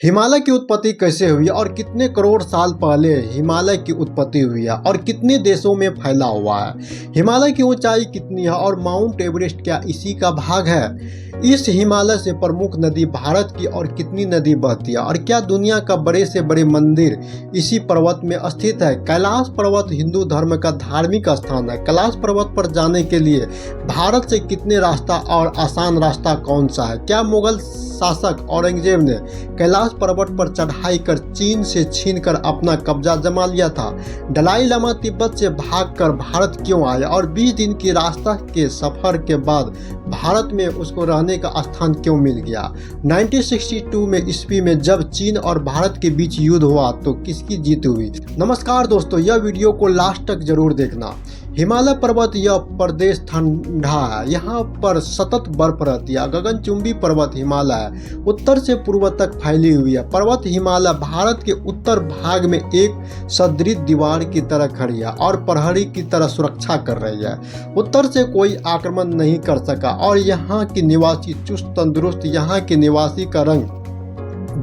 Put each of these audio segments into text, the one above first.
हिमालय की उत्पत्ति कैसे हुई और कितने करोड़ साल पहले हिमालय की उत्पत्ति हुई है और कितने देशों में फैला हुआ है। हिमालय की ऊंचाई कितनी है और माउंट एवरेस्ट क्या इसी का भाग है। इस हिमालय से प्रमुख नदी भारत की और कितनी नदी बहती है और क्या दुनिया का बड़े से बड़े मंदिर इसी पर्वत में स्थित है। कैलाश पर्वत हिंदू धर्म का धार्मिक स्थान है। कैलाश पर्वत पर जाने के लिए भारत से कितने रास्ता और आसान रास्ता कौन सा है। क्या मुगल शासक औरंगजेब ने कैलाश पर्वत पर चढ़ाई कर चीन से छीनकर अपना कब्जा जमा लिया था। दलाई लामा तिब्बत से भागकर भारत क्यों आया और 20 दिन की रास्ता के सफर के बाद भारत में उसको रहने का स्थान क्यों मिल गया। 1962 में ईस्वी में जब चीन और भारत के बीच युद्ध हुआ तो किसकी जीत हुई। नमस्कार दोस्तों, यह वीडियो को लास्ट तक जरूर देखना। हिमालय पर्वत यह प्रदेश ठंडा है, यहाँ पर सतत बर्फ रहती है। गगनचुंबी पर्वत हिमालय है, उत्तर से पूर्व तक फैली हुई है। पर्वत हिमालय भारत के उत्तर भाग में एक सदृढ़ दीवार की तरह खड़ी है और प्रहरी की तरह सुरक्षा कर रही है। उत्तर से कोई आक्रमण नहीं कर सका और यहाँ के निवासी चुस्त तंदुरुस्त। यहाँ के निवासी का रंग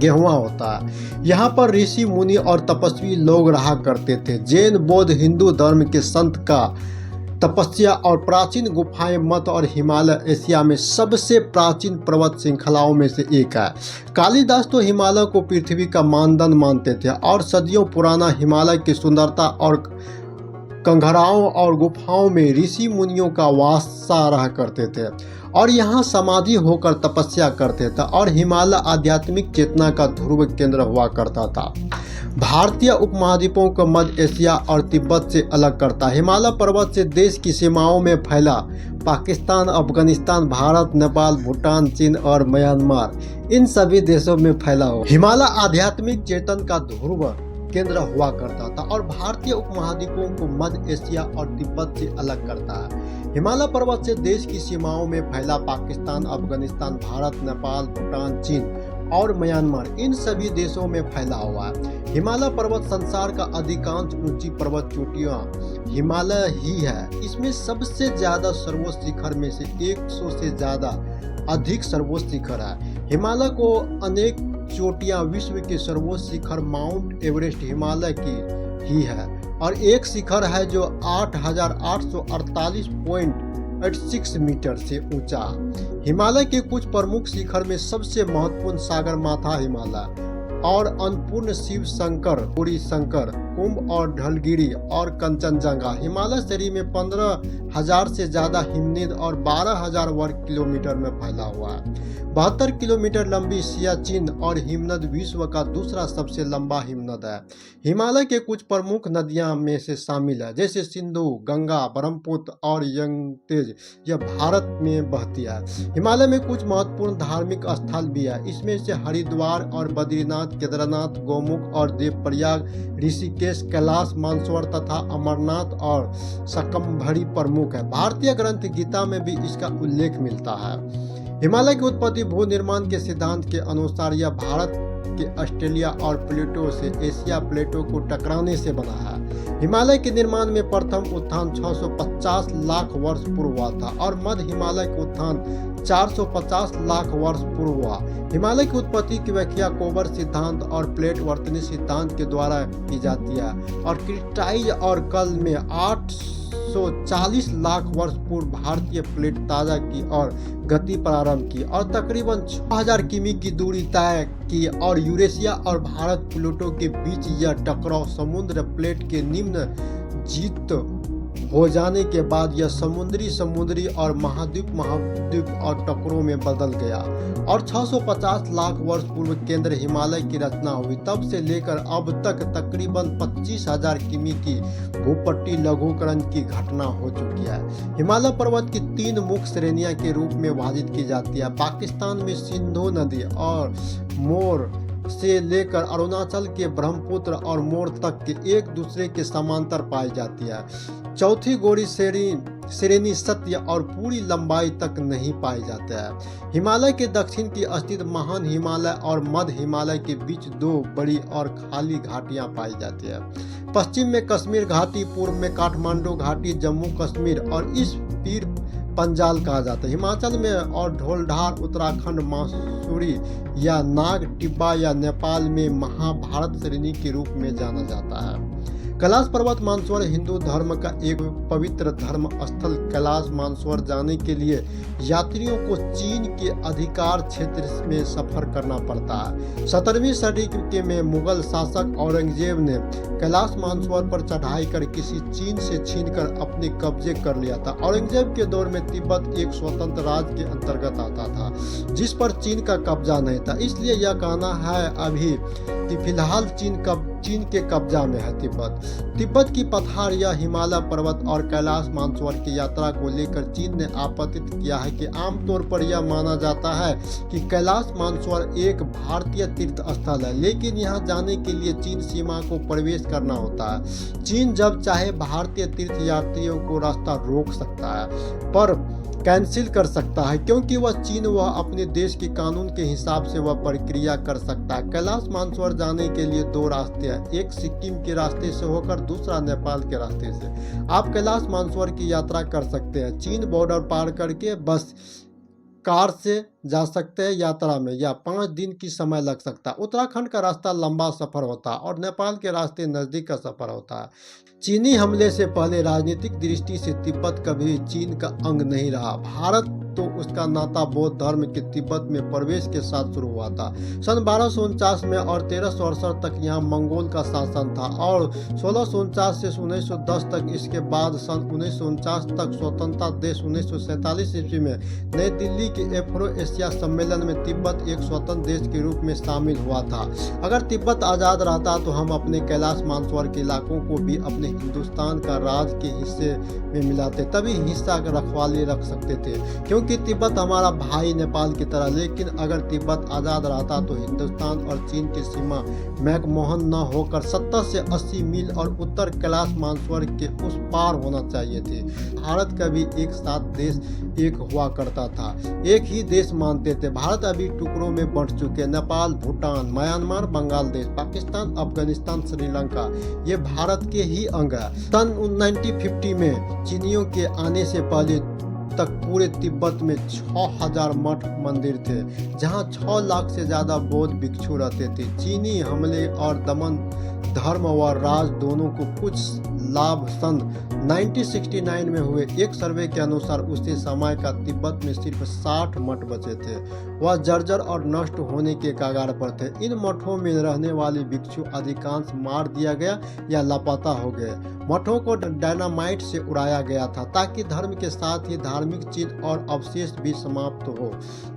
गेहुआ होता है। यहाँ पर ऋषि मुनि और तपस्वी लोग रहा करते थे। जैन बौद्ध हिंदू धर्म के संत का तपस्या और प्राचीन गुफाएं मत और हिमालय एशिया में सबसे प्राचीन पर्वत श्रृंखलाओं में से एक है। कालिदास तो हिमालय को पृथ्वी का मानदंड मानते थे और सदियों पुराना हिमालय की सुंदरता और कंघराओं और गुफाओं में ऋषि मुनियों का वासा रहा करते थे और यहाँ समाधि होकर तपस्या करते थे और हिमालय आध्यात्मिक चेतना का ध्रुव केंद्र हुआ करता था। भारतीय उपमहाद्वीपों को मध्य एशिया और तिब्बत से अलग करता है। हिमालय पर्वत से देश की सीमाओं में फैला पाकिस्तान, अफगानिस्तान, भारत, नेपाल, भूटान, चीन और म्यांमार, इन सभी देशों में फैला हुआ हिमालय आध्यात्मिक चेतन का ध्रुव केंद्र हुआ करता था और भारतीय उपमहाद्वीपों को मध्य एशिया और तिब्बत से अलग करता है। हिमालय पर्वत से देश की सीमाओं में फैला पाकिस्तान, अफगानिस्तान, भारत, नेपाल, भूटान, चीन और म्यांमार, इन सभी देशों में फैला हुआ है। हिमालय पर्वत संसार का अधिकांश ऊंची पर्वत चोटियां हिमालय ही है। इसमें सबसे ज्यादा सर्वोच्च शिखर में से 100 से ज्यादा अधिक सर्वोच्च शिखर है। हिमालय को अनेक चोटियां विश्व के सर्वोच्च शिखर माउंट एवरेस्ट हिमालय की ही है और एक शिखर है जो 8,848.86 मीटर से ऊंचा। हिमालय के कुछ प्रमुख शिखर में सबसे महत्वपूर्ण सागरमाथा हिमालय और अन्नपूर्ण, शिव शंकर, गौरी शंकर, कुंभ और ढलगिरी और कंचनजंगा। हिमालय श्रेणी में 15,000 से ज्यादा हिमनद और 12,000 वर्ग किलोमीटर में फैला हुआ है। 72 किलोमीटर लंबी सियाचिन और हिमनद विश्व का दूसरा सबसे लंबा हिमनद है। हिमालय के कुछ प्रमुख नदियां में से शामिल है जैसे सिंधु, गंगा, ब्रह्मपुत्र और यंगतेज, यह भारत में बहती है। हिमालय में कुछ महत्वपूर्ण धार्मिक स्थल भी है। इसमें से हरिद्वार और बद्रीनाथ, केदारनाथ, गौमुख और देवप्रयाग, ऋषिकेश, कैलाश, मानसरोवर तथा अमरनाथ और शकम्भरी प्रमुख है। भारतीय ग्रंथ गीता में भी इसका उल्लेख मिलता है। हिमालय की उत्पत्ति भू निर्माण के सिद्धांत के अनुसार यह भारत के ऑस्ट्रेलिया और प्लेटो से एशिया प्लेटो को टकराने से बना है। हिमालय के निर्माण में प्रथम उत्थान 650 लाख वर्ष पूर्व हुआ था और मध्य हिमालय का उत्थान 450 लाख वर्ष पूर्व हुआ। हिमालय की उत्पत्ति की व्याख्या कोबर सिद्धांत और प्लेट वर्तनी सिद्धांत के द्वारा की जाती है और क्रिस्टाइज और कल में 840 लाख वर्ष पूर्व भारतीय प्लेट ताजा की और गति प्रारंभ की और तकरीबन 6000 किमी की दूरी तय की और यूरेशिया और भारत प्लूटो के बीच यह टकराव समुद्र प्लेट के निम्न जीत हो जाने के बाद यह समुद्री और महाद्वीप और टकरों में बदल गया और 650 लाख वर्ष पूर्व केंद्र हिमालय की रचना हुई। तब से लेकर अब तक तकरीबन 25,000 किमी की भूपट्टी लघुकरण की घटना हो चुकी है। हिमालय पर्वत की 3 मुख्य श्रेणियां के रूप में विभाजित की जाती है। पाकिस्तान में सिंधु नदी और मोर से लेकर अरुणाचल के ब्रह्मपुत्र और मोर तक के एक दूसरे के समांतर पाई जाती है। चौथी गौरी श्रेणी सत्य और पूरी लंबाई तक नहीं पाई जाती है। हिमालय के दक्षिण की स्थित महान हिमालय और मध्य हिमालय के बीच 2 बड़ी और खाली घाटियां पाई जाती है। पश्चिम में कश्मीर घाटी, पूर्व में काठमांडू घाटी, जम्मू कश्मीर और इस पीर पंजाल कहा जाता है। हिमाचल में और ढोलधार, उत्तराखंड मसूरी या नाग टिब्बा या नेपाल में महाभारत श्रेणी के रूप में जाना जाता है। कैलाश पर्वत मानसरोवर हिंदू धर्म का एक पवित्र धर्म स्थल। कैलाश मानसरोवर जाने के लिए यात्रियों को चीन के अधिकार क्षेत्र में सफर करना पड़ता है। 17वीं सदी में मुगल शासक औरंगजेब ने कैलाश मानसरोवर पर चढ़ाई कर किसी चीन से छीनकर अपने कब्जे कर लिया था। औरंगजेब के दौर में तिब्बत एक स्वतंत्र राज्य के अंतर्गत आता था, जिस पर चीन का कब्जा नहीं था। इसलिए यह कहना है अभी कि फिलहाल चीन के कब्जा में है तिब्बत की पठार या हिमालय पर्वत और कैलाश मानसरोवर की यात्रा को लेकर चीन ने आपत्ति किया है कि आमतौर पर यह माना जाता है कि कैलाश मानसरोवर एक भारतीय तीर्थ स्थल है, लेकिन यहां जाने के लिए चीन सीमा को प्रवेश करना होता है। चीन जब चाहे भारतीय तीर्थ यात्रियों को रास्ता रोक सकता है, पर कैंसिल कर सकता है, क्योंकि वह अपने देश के कानून के हिसाब से वह प्रक्रिया कर सकता है। कैलाश मानसरोवर जाने के लिए 2 रास्ते हैं, एक सिक्किम के रास्ते से होकर दूसरा नेपाल के रास्ते से। आप कैलाश मानसरोवर की यात्रा कर सकते हैं। चीन बॉर्डर पार करके बस कार से जा सकते हैं यात्रा में, या 5 दिन की समय लग सकता है। उत्तराखंड का रास्ता लंबा सफर होता है और नेपाल के रास्ते नजदीक का सफर होता है। चीनी हमले से पहले राजनीतिक दृष्टि से तिब्बत कभी चीन का अंग नहीं रहा। भारत तो उसका नाता बौद्ध धर्म के तिब्बत में प्रवेश के साथ शुरू हुआ था। सन 1249 में और 1368 तक यहाँ मंगोल का शासन था और 1649 से 1910 तक। इसके बाद सन 1949 तक स्वतंत्रता देश 1947 ईस्वी में नई दिल्ली के एफ्रो एशिया सम्मेलन में तिब्बत एक स्वतंत्र देश के रूप में शामिल हुआ था। अगर तिब्बत आज़ाद रहता तो हम अपने कैलाश मानसरोवर के इलाकों को भी अपने हिंदुस्तान का राज के हिस्से में मिलाते, तभी हिस्सा रखवाली रख सकते थे, क्योंकि तिब्बत हमारा भाई नेपाल की तरह। लेकिन अगर तिब्बत आज़ाद रहता तो हिंदुस्तान और चीन की सीमा मैकमोहन न होकर 70 से 80 मील और उत्तर कैलाश मानसरोवर के उस पार होना चाहिए थी। भारत का भी एक साथ देश एक हुआ करता था, एक ही देश मानते थे। भारत अभी टुकड़ों में बंट चुके। नेपाल, भूटान, म्यांमार, बांग्लादेश, पाकिस्तान, अफगानिस्तान, श्रीलंका ये भारत के ही अंग है। सन 1950 में चीनियों के आने से पहले तक पूरे तिब्बत में 6000 मठ मंदिर थे, जहां 6 लाख से ज्यादा बौद्ध भिक्षु रहते थे। चीनी हमले और दमन धर्म व राज दोनों को कुछ लाभ सन 1969 में हुए। एक सर्वे के अनुसार उसी समय का तिब्बत में सिर्फ 60 मठ बचे थे। वह जर्जर और नष्ट होने के कगार पर थे। इन मठों में रहने वाले भिक्षु अधिकांश मार दिया गया या लापता हो गए। मठों को डायनामाइट से उड़ाया गया था ताकि धर्म के साथ ही धार्मिक चिन्ह और अवशेष भी समाप्त हो।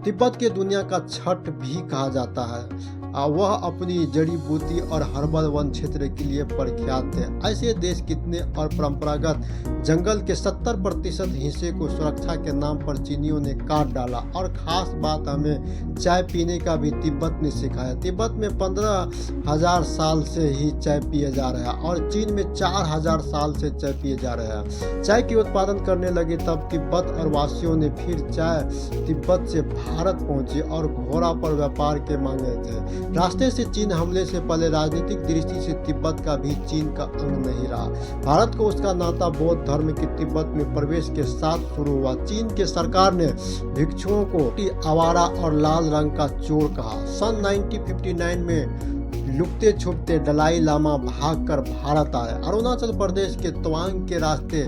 तिब्बत के दुनिया का छठ भी कहा जाता है। वह अपनी जड़ी बूटी और हर्बल वन क्षेत्र के लिए प्रख्यात थे। ऐसे देश कितने और परंपरागत जंगल के 70% हिस्से को सुरक्षा के नाम पर चीनियों ने काट डाला। और खास बात हमें चाय पीने का भी तिब्बत ने सिखाया। तिब्बत में 15,000 साल से ही चाय पिए जा रहा है और चीन में 4,000 साल से चाय पिए जा रहे हैं। चाय की उत्पादन करने लगे तब तिब्बत और वासियों ने फिर चाय तिब्बत से भारत पहुंची और घोड़ा पर व्यापार के मांगे थे। रास्ते से चीन हमले से पहले राजनीतिक दृष्टि से तिब्बत का भी चीन का अंग नहीं रहा। भारत को उसका नाता बौद्ध धर्म के तिब्बत में प्रवेश के साथ शुरू हुआ। चीन के सरकार ने भिक्षुओं को आवारा और लाल रंग का चोर कहा। सन 1959 में लुकते छुपते दलाई लामा भागकर भारत आए। अरुणाचल प्रदेश के तवांग के रास्ते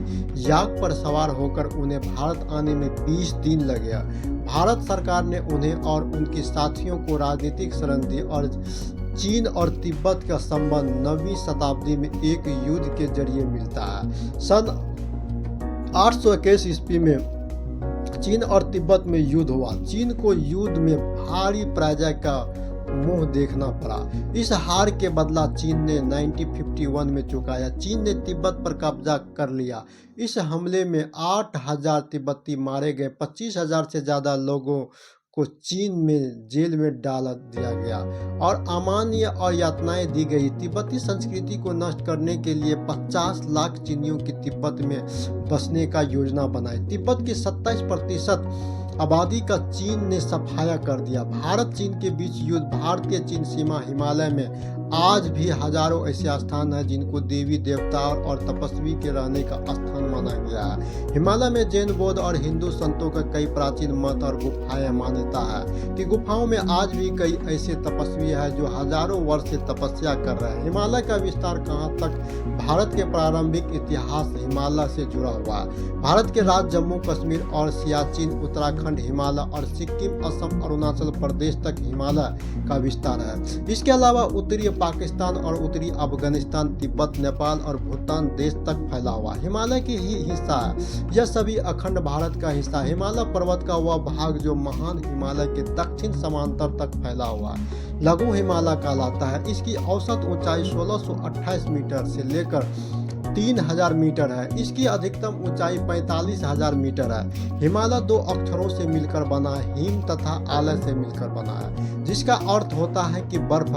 याक पर सवार होकर उन्हें भारत आने में 20 दिन लगे। भारत सरकार ने उन्हें और उनके साथियों को राजनीतिक शरण दी और चीन और तिब्बत का संबंध 9वीं शताब्दी में एक युद्ध के जरिए मिलता है। सन 821 ईस्वी में चीन और तिब्बत में युद्ध हुआ। चीन को युद्ध में भारी पराजय का मुंह देखना पड़ा। इस हार के बदला चीन ने 1951 में चुकाया। चीन ने तिब्बत पर कब्जा कर लिया। इस हमले में 8,000 तिब्बती मारे गए। 25,000 से ज्यादा लोगों को चीन में जेल में डाल दिया गया और अमान्य और यातनाएं दी गई। तिब्बती संस्कृति को नष्ट करने के लिए 50 लाख चीनियों की तिब्बत में बसने का योजना बनाई। तिब्बत की 27% आबादी का चीन ने सफाया कर दिया। भारत चीन के बीच युद्ध। भारतीय चीन सीमा हिमालय में आज भी हजारों ऐसे स्थान हैं जिनको देवी देवता और तपस्वी के रहने का स्थान माना माना गया है। हिमालय में जैन, बौद्ध और हिंदू संतों का कई प्राचीन मत और गुफाएं मान्यता है कि गुफाओं में आज भी कई ऐसे तपस्वी हैं जो हजारों वर्ष से तपस्या कर रहे हैं। हिमालय का विस्तार कहाँ तक? भारत के प्रारंभिक इतिहास हिमालय से जुड़ा हुआ है। भारत के राज्य जम्मू कश्मीर और सियाचिन, उत्तराखंड, हिमालय और सिक्किम, असम, अरुणाचल प्रदेश तक हिमालय का विस्तार है। इसके अलावा उत्तरी पाकिस्तान और उत्तरी अफगानिस्तान, तिब्बत, नेपाल और भूटान देश तक फैला हुआ हिमालय की ही हिस्सा है। यह सभी अखंड भारत का हिस्सा है। हिमालय पर्वत का वह भाग जो महान हिमालय के दक्षिण समांतर तक फैला हुआ है लघु हिमालय कहलाता है। इसकी औसत ऊंचाई 1628 मीटर से लेकर 3000 मीटर है। इसकी अधिकतम ऊंचाई 45,000 मीटर है। हिमालय दो अक्षरों से मिलकर बना है, हिम तथा आलय से मिलकर बना है, जिसका अर्थ होता है कि बर्फ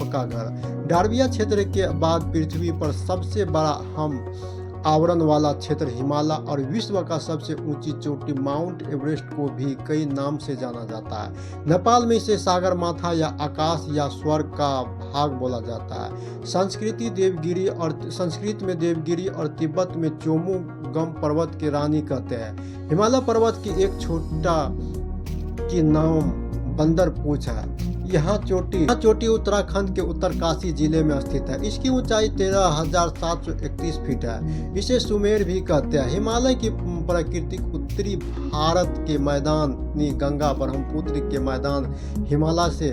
का घर। डार्विया क्षेत्र के बाद पृथ्वी पर सबसे बड़ा आवरण वाला क्षेत्र हिमालय और विश्व का सबसे ऊंची चोटी माउंट एवरेस्ट को भी कई नाम से जाना जाता है। नेपाल में इसे सागर माथा या आकाश या स्वर्ग का भाग बोला जाता है। संस्कृत में देवगिरी और तिब्बत में चोमू गम पर्वत की रानी कहते हैं। हिमालय पर्वत की एक छोटा की नाम बंदर पूछ है। यहाँ चोटी उत्तराखंड के उत्तरकाशी जिले में स्थित है। इसकी ऊंचाई 13,731 फीट है। इसे सुमेर भी कहते हैं। हिमालय की प्राकृतिक उत्तरी भारत के मैदान गंगा ब्रह्मपुत्र के मैदान हिमालय से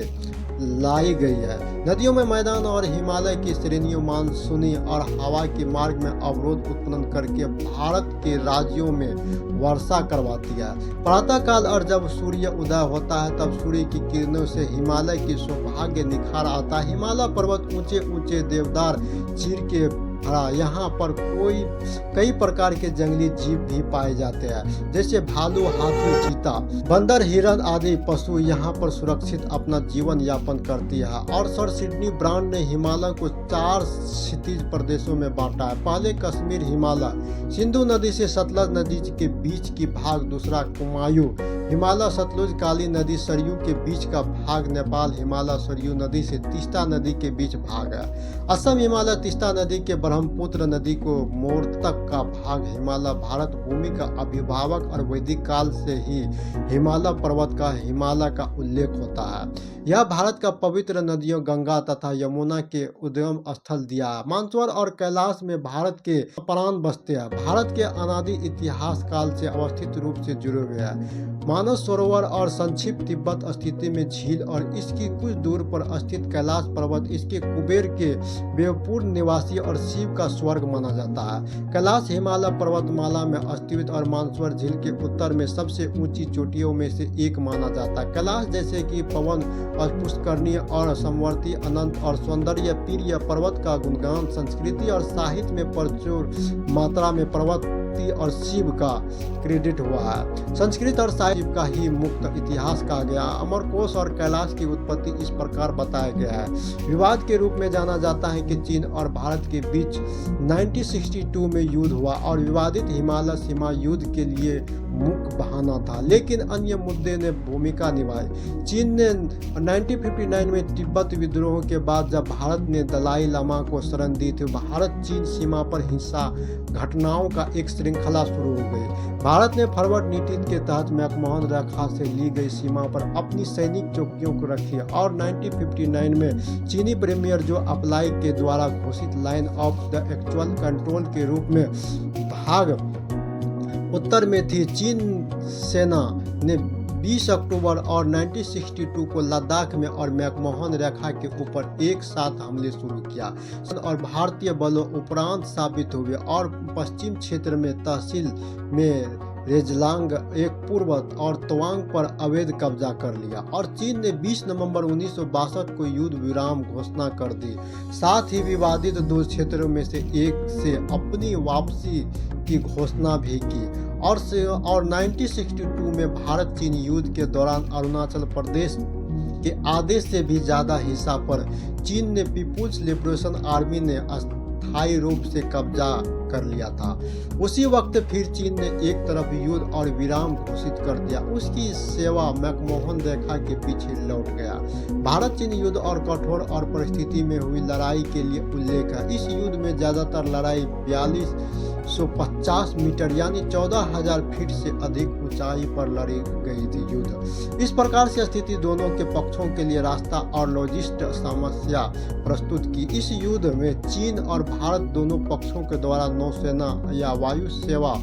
लाई गई है। नदियों में मैदान और हिमालय की श्रेणियों मानसूनी और हवा के मार्ग में अवरोध उत्पन्न करके भारत के राज्यों में वर्षा करवाती है। प्रातः काल और जब सूर्य उदय होता है तब सूर्य की किरणों से हिमालय की सौभाग्य निखार आता है। हिमालय पर्वत ऊंचे ऊंचे देवदार चीड़ के भरा। यहाँ पर कई प्रकार के जंगली जीव भी पाए जाते हैं, जैसे भालू, हाथी, चीता, बंदर, हिरण आदि पशु यहाँ पर सुरक्षित अपना जीवन यापन करती है। और सर सिडनी ब्रांड ने हिमालय को 4 क्षितिज प्रदेशों में बांटा है। पहले कश्मीर हिमालय, सिंधु नदी से सतलज नदी के बीच की भाग, दूसरा कुमायूं हिमालय, सतलुज काली नदी सरयू के बीच का भाग, नेपाल हिमालय सरयू नदी से तीस्ता नदी के बीच भाग है। असम हिमालय तीस्ता नदी के ब्रह्मपुत्र नदी को मोड़ तक का भाग। हिमालय भारत भूमि का अभिभावक और वैदिक काल से ही हिमालय पर्वत का हिमालय का उल्लेख होता है। यह भारत का पवित्र नदियों गंगा तथा यमुना के उद्गम स्थल दिया है। मानसरोवर और कैलाश में भारत के प्राण बसते हैं। भारत के अनादि इतिहास काल से अवस्थित रूप से जुड़े हुए हैं। मानस सरोवर और संक्षिप्त तिब्बत स्थिति में झील और इसकी कुछ दूर पर स्थित कैलाश पर्वत इसके कुबेर के वेवपूर्ण निवासी और शिव का स्वर्ग माना जाता है। कैलाश हिमालय पर्वतमाला में स्थित और मानसरोवर झील के उत्तर में सबसे ऊंची चोटियों में से एक माना जाता है। कैलाश जैसे कि पवन और पुष्करणी और समवर्ती अनंत और सौंदर्य प्रिय पर्वत का गुणगान संस्कृति और साहित्य में प्रचुर मात्रा में पर्वत और शिव का क्रेडिट हुआ है। संस्कृत और साहित्य का ही मुक्त इतिहास कहा गया। अमरकोश और कैलाश की उत्पत्ति इस प्रकार बताया गया है। विवाद के रूप में जाना जाता है कि चीन और भारत के बीच 1962 में युद्ध हुआ और विवादित हिमालय सीमा युद्ध के लिए मुख्य बहाना था, लेकिन अन्य मुद्दे ने भूमिका निभाई। चीन ने 1959 में तिब्बत विद्रोह के बाद जब भारत ने दलाई लामा को शरण दी थी, भारत चीन सीमा पर हिंसा घटनाओं का एक श्रृंखला शुरू हो गई। भारत ने फॉरवर्ड नीति के तहत मैकमोहन रेखा से ली गई सीमा पर अपनी सैनिक चौकियों को रखी और 1959 में चीनी प्रीमियर जो अप्लाई के द्वारा घोषित line of the actual control के रूप में भाग उत्तर में थी। चीन सेना ने 20 अक्टूबर और 1962 को लद्दाख में और मैकमोहन रेखा के ऊपर एक साथ हमले शुरू किया और भारतीय बलों उपरांत साबित हुए और पश्चिम क्षेत्र में तहसील में रेजलांग एक पूर्व और तवांग पर अवैध कब्जा कर लिया और चीन ने 20 नवंबर 1962 को युद्ध विराम घोषणा कर दी। साथ ही विवादित दो क्षेत्रों में से एक से अपनी वापसी की घोषणा भी की और 1962 में भारत चीन युद्ध के दौरान अरुणाचल प्रदेश के आधे से भी ज्यादा हिस्सा पर चीन ने पीपुल्स लिबरेशन आर्मी ने अस्थायी रूप से कब्जा कर लिया था। उसी वक्त फिर चीन ने एक तरफ युद्ध और विराम घोषित कर दिया, उसकी सेवा मैकमोहन रेखा के पीछे लौट गया। भारत चीन युद्ध और कठोर और परिस्थिति में हुई लड़ाई के लिए उल्लेख है। इस युद्ध में ज्यादातर लड़ाई 4250 मीटर यानी 14,000 फीट से अधिक ऊंचाई पर लड़ी गई थी युद्ध। इस प्रकार से स्थिति दोनों के पक्षों के लिए रास्ता और लॉजिस्ट समस्या प्रस्तुत की। इस युद्ध में चीन और भारत दोनों पक्षों के द्वारा नौसेना या वायु सेवा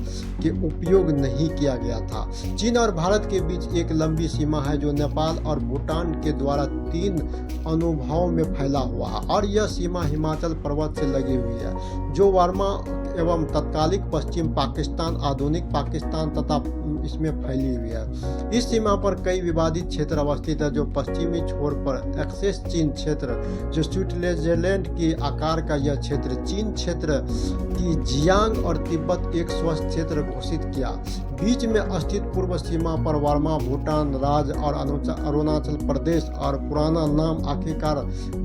के उपयोग नहीं किया गया था। चीन और भारत के बीच एक लंबी सीमा है जो नेपाल और भूटान के द्वारा 3 अनुभागों में फैला हुआ है और यह सीमा हिमाचल पर्वत से लगी हुई है जो वर्मा एवं तत्कालिक पश्चिम पाकिस्तान, आधुनिक पाकिस्तान तथा इसमें फैली हुई है। इस सीमा पर कई विवादित क्षेत्र अवस्थित है जो पश्चिमी छोर पर एक्सेस चीन क्षेत्र जो स्विट्जरलैंड के आकार का यह क्षेत्र चीन क्षेत्र की जियांग और तिब्बत एक स्वस्थ क्षेत्र घोषित किया। बीच में स्थित पूर्व सीमा पर वर्मा, भूटान राज्य और अरुणाचल प्रदेश और पुराना नाम आखिरकार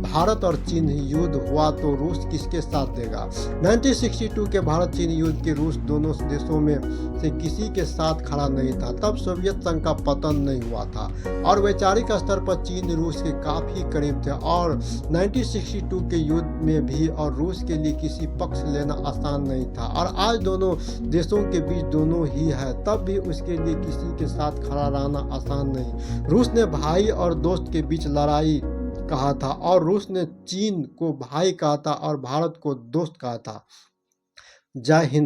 भारत और चीन युद्ध हुआ तो रूस किसके साथ देगा। 1962 के भारत चीन युद्ध के रूस दोनों देशों में से किसी के साथ खड़ा नहीं था। तब सोवियत संघ का पतन नहीं हुआ था और वैचारिक स्तर पर चीन रूस के काफी करीब थे और 1962 के युद्ध में भी और रूस के लिए किसी पक्ष लेना आसान नहीं था और आज दोनों देशों के बीच दोनों ही है तब भी उसके लिए किसी के साथ खड़ा रहना आसान नहीं। रूस ने भाई और दोस्त के बीच लड़ाई कहा था और रूस ने चीन को भाई कहा था और भारत को दोस्त कहा था। जय हिंद।